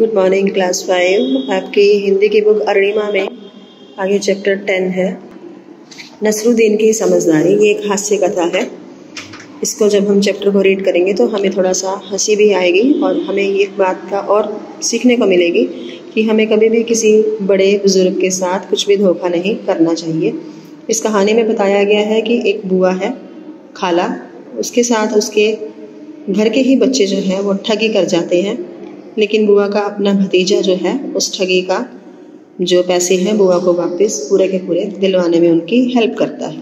Good morning class 5। आपकी हिंदी की book Arunima में आगे चैप्टर 10 है नसरुद्दीन की समझदारी। ये एक हास्य कथा है। इसको जब हम चैप्टर को रीड करेंगे तो हमें थोड़ा सा हंसी भी आएगी और हमें ये बात का और सीखने को मिलेगी कि हमें कभी भी किसी बड़े बुजुर्ग के साथ कुछ भी धोखा नहीं करना चाहिए। इस कहानी में बताया गया है कि एक बुआ है, खाला, उसके साथ उसके घर के ही बच्चे जो हैं वो ठगी कर जाते हैं, लेकिन बुआ का अपना भतीजा जो है उस ठगी का जो पैसे हैं बुआ को वापस पूरे के पूरे दिलवाने में उनकी हेल्प करता है।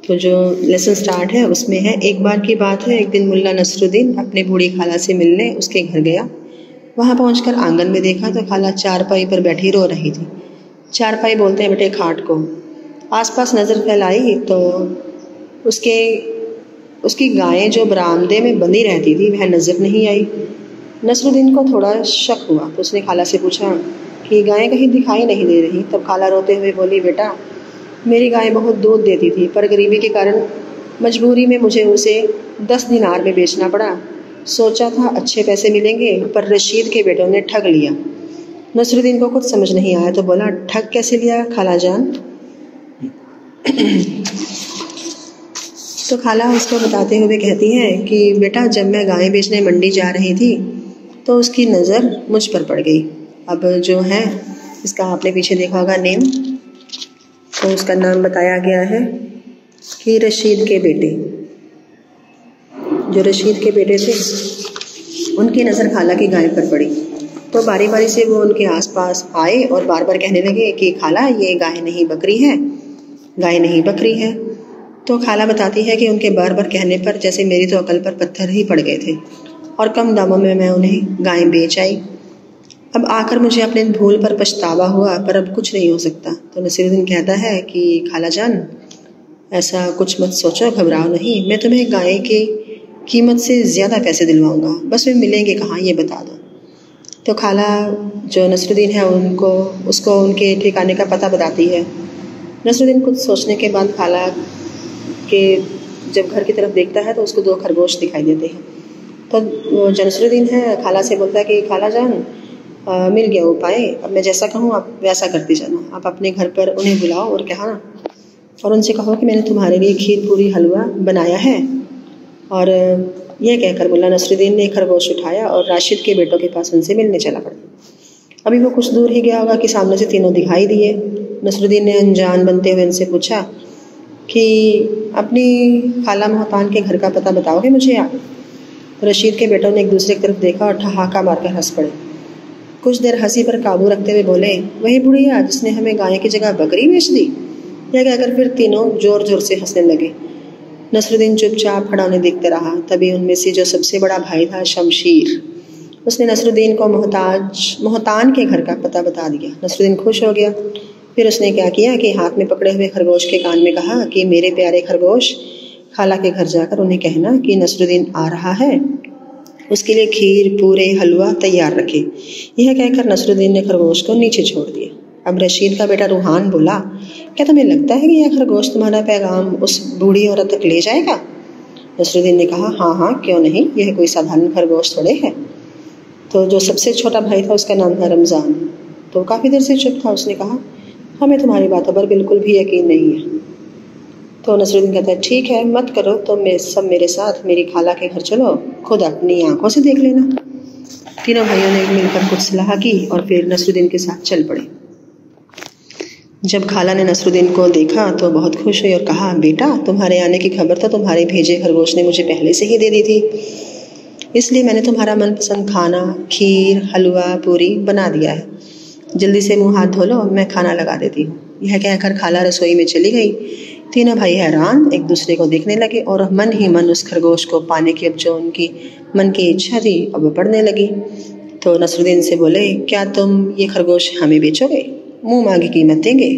तो जो लेसन स्टार्ट है उसमें है, एक बार की बात है, एक दिन मुल्ला नसरुद्दीन अपने बूढ़ी खाला से मिलने उसके घर गया। वहाँ पहुँचकर आंगन में देखा तो खाला चारपाई पर बैठी रो रही थी। चारपाई बोलते हैं बेटे खाट को। आसपास नज़र फैलाई तो उसकी गायें जो बरामदे में बंधी रहती थी वह नज़र नहीं आई। नसरुद्दीन को थोड़ा शक हुआ तो उसने खाला से पूछा कि गायें कहीं दिखाई नहीं दे रही। तब खाला रोते हुए बोली, बेटा मेरी गाय बहुत दूध देती थी, पर गरीबी के कारण मजबूरी में मुझे उसे 10 दिनार में बेचना पड़ा। सोचा था अच्छे पैसे मिलेंगे, पर रशीद के बेटों ने ठग लिया। नसरुद्दीन को कुछ समझ नहीं आया तो बोला, ठग कैसे लिया खाला जान? तो खाला उसको बताते हुए कहती है कि बेटा जब मैं गायें बेचने मंडी जा रही थी तो उसकी नज़र मुझ पर पड़ गई। अब जो है इसका आपने पीछे देखा होगा नेम, तो उसका नाम बताया गया है कि रशीद के बेटे। जो रशीद के बेटे थे उनकी नज़र खाला की गाय पर पड़ी तो बारी बारी से वो उनके आसपास आए और बार बार कहने लगे कि खाला ये गाय नहीं बकरी है, गाय नहीं बकरी है। तो खाला बताती है कि उनके बार बार कहने पर जैसे मेरी तो अकल पर पत्थर ही पड़ गए थे और कम दामों में मैं उन्हें गायें बेच आई। अब आकर मुझे अपने भूल पर पछतावा हुआ, पर अब कुछ नहीं हो सकता। तो नसीरुद्दीन कहता है कि खाला जान ऐसा कुछ मत सोचो, घबराओ नहीं, मैं तुम्हें गाय की कीमत से ज़्यादा पैसे दिलवाऊंगा, बस वे मिलेंगे कहाँ ये बता दो। तो खाला जो नसरुद्दीन है उसको उनके ठिकाने का पता बताती है। नसरुद्दीन कुछ सोचने के बाद खाला के जब घर की तरफ देखता है तो उसको 2 खरगोश दिखाई देते हैं। तो जो नसरुद्दीन है खाला से बोलता है कि खाला जान मिल गया उपाय, अब मैं जैसा कहूँ आप वैसा करते जाना। आप अपने घर पर उन्हें बुलाओ और कहना और उनसे कहो कि मैंने तुम्हारे लिए खीर पूरी हलवा बनाया है। और यह कहकर मुल्ला नसरुद्दीन ने खरगोश उठाया और राशिद के बेटों के पास उनसे मिलने चला पड़ा। अभी वो कुछ दूर ही गया होगा कि सामने से तीनों दिखाई दिए। नसरुद्दीन ने अनजान बनते हुए उनसे पूछा कि अपनी खाला मोहतान के घर का पता बताओगे मुझे आप? रशीद के बेटों ने एक दूसरे की तरफ देखा और ठहाका मारकर हंस पड़े। कुछ देर हंसी पर काबू रखते हुए बोले, वही बुढ़िया जिसने हमें गाय की जगह बकरी बेच दी। यह कहकर फिर तीनों जोर जोर से हंसने लगे। नसरुद्दीन चुपचाप खड़ा उन्हें देखते रहा। तभी उनमें से जो सबसे बड़ा भाई था शमशीर, उसने नसरुद्दीन को मोहतान के घर का पता बता दिया। नसरुद्दीन खुश हो गया। फिर उसने क्या किया कि हाथ में पकड़े हुए खरगोश के कान में कहा कि मेरे प्यारे खरगोश, खाला के घर जाकर उन्हें कहना कि नसरुद्दीन आ रहा है, उसके लिए खीर पूरे हलवा तैयार रखे। यह कहकर नसरुद्दीन ने खरगोश को नीचे छोड़ दिया। अब रशीद का बेटा रूहान बोला, क्या तुम्हें लगता है कि यह खरगोश तुम्हारा पैगाम उस बूढ़ी औरत तक ले जाएगा? नसरुद्दीन ने कहा, हाँ हाँ क्यों नहीं, यह कोई साधारण खरगोश थोड़े है। तो जो सबसे छोटा भाई था उसका नाम था रमज़ान, तो काफ़ी देर से चुप था। उसने कहा, हमें तुम्हारी बातों पर बिल्कुल भी यकीन नहीं है। तो नसरुद्दीन कहता है, ठीक है मत करो, तो सब मेरे साथ मेरी खाला के घर चलो, खुद अपनी आंखों से देख लेना। तीनों भाइयों ने मिलकर कुछ सलाह की और फिर नसरुद्दीन के साथ चल पड़े। जब खाला ने नसरुद्दीन को देखा तो बहुत खुश हुई और कहा, बेटा तुम्हारे आने की खबर तो तुम्हारे भेजे खरगोश ने मुझे पहले से ही दे दी थी, इसलिए मैंने तुम्हारा मनपसंद खाना खीर हलवा पूरी बना दिया है। जल्दी से मुंह हाथ धो लो, मैं खाना लगा देती हूँ। यह कहकर खाला रसोई में चली गई। तीनों भाई हैरान एक दूसरे को देखने लगे और मन ही मन उस खरगोश को पाने की अब जो उनकी मन की इच्छा थी अब पड़ने लगी। तो नसरुद्दीन से बोले, क्या तुम ये खरगोश हमें बेचोगे? मुंह मांगी कीमत देंगे।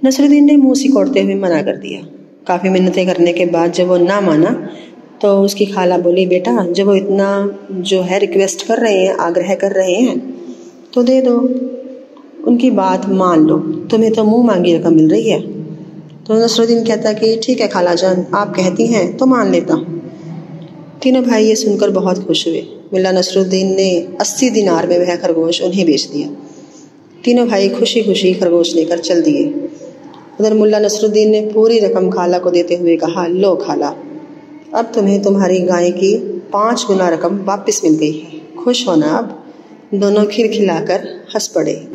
नसरुद्दीन ने मुंह सिकोड़ते हुए मना कर दिया। काफ़ी मिन्नतें करने के बाद जब वो ना माना तो उसकी खाला बोली, बेटा जब वो इतना जो है रिक्वेस्ट कर रहे हैं, आग्रह कर रहे हैं, तो दे दो, उनकी बात मान लो, तुम्हें तो मुंह मांगी रकम मिल रही है। तो नसरुद्दीन कहता कि ठीक है खाला जान, आप कहती हैं तो मान लेता हूँ। तीनों भाई ये सुनकर बहुत खुश हुए। मुल्ला नसरुद्दीन ने 80 दिनार में वह खरगोश उन्हें बेच दिया। तीनों भाई खुशी खुशी खरगोश लेकर चल दिए। उधर मुल्ला नसरुद्दीन ने पूरी रकम खाला को देते हुए कहा, लो खाला, अब तुम्हें तुम्हारी गाय की 5 गुना रकम वापस मिल गई है, खुश होना अब। दोनों खिलखिलाकर हंस पड़े।